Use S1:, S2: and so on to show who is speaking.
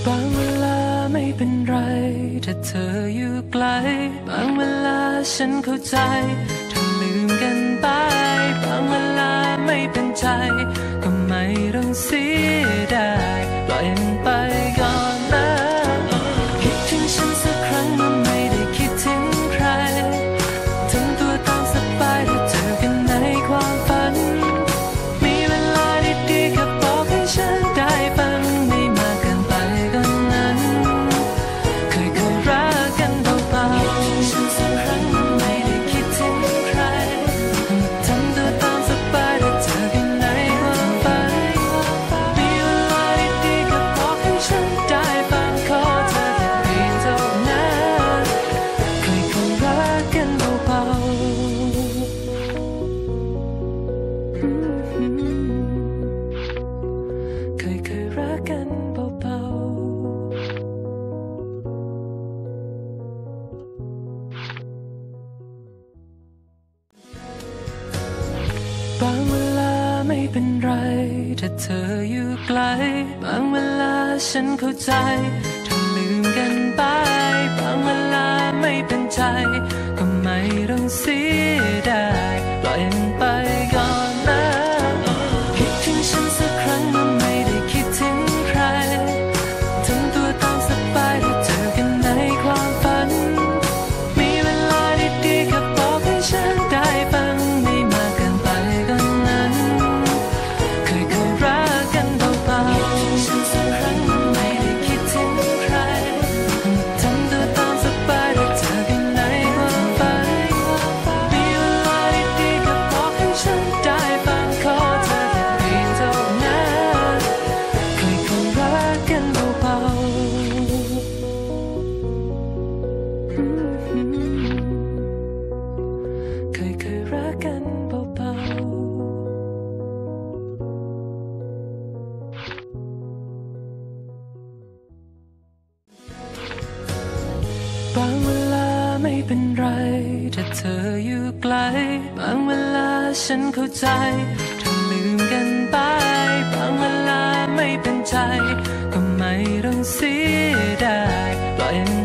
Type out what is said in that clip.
S1: บางเวลาไม่เป็นไรถ้าเธออยู่ไกลบางเวลาฉันเข้าใจถ้าลืมกันไปบางเวลาไม่เป็นใจก็ไม่ต้องเสียดายปล่อยมันไปก่อนนะคิดถึงฉันสักครั้งเมื่อไม่ได้คิดถึงใครทำตัวตามสบายถ้าเจอกันในความฝันมีเวลาดีๆก็บอกให้ฉันได้ฟังไม่มากเกินไปก็นั้นเคยรักกันเบาๆฉันสักครั้งเมื่อไม่ได้คิดถึงใครทำตัวตามสบายถ้าเจอกันในความฝันมีเวลาดีๆก็บอกให้ฉันได้ฟังขอเธอแค่เพียงเท่านั้นเคยรักกันเบาๆเคยรักกันเบาๆบางเวลาไม่เป็นไรถ้าเธออยู่ไกลบางเวลาฉันเข้าใจถ้าลืมกันไปบางเวลาไม่เป็นใจก็ไม่ต้องเสียดายปล่อยมันไปก่อนนะคิดถึงฉันสักครั้งเมื่อไม่ได้คิดถึงใครทำตัวตามสบายถ้าเจอกันในความฝันมีเวลาดีๆก็บอกให้ฉันได้ฟังไม่มากเกินไปก็นั้นเคยรักกันเบาๆฉันสักครั้งเมื่อไม่ได้คิดถึงใครทำตัวตามสบายถ้าเจอกันในความฝันมีเวลาดีๆก็บอกให้ฉันได้ฟังขอเธอแค่เพียงเท่านั้นเคยรักกันเบาๆเคยรักกันเบาๆบางเวลาไม่เป็นไรถ้าเธออยู่ไกลบางเวลาฉันเข้าใจถ้าลืมกันไปบางเวลาไม่เป็นใจก็ไม่ต้องเสียดายปล่อยมัน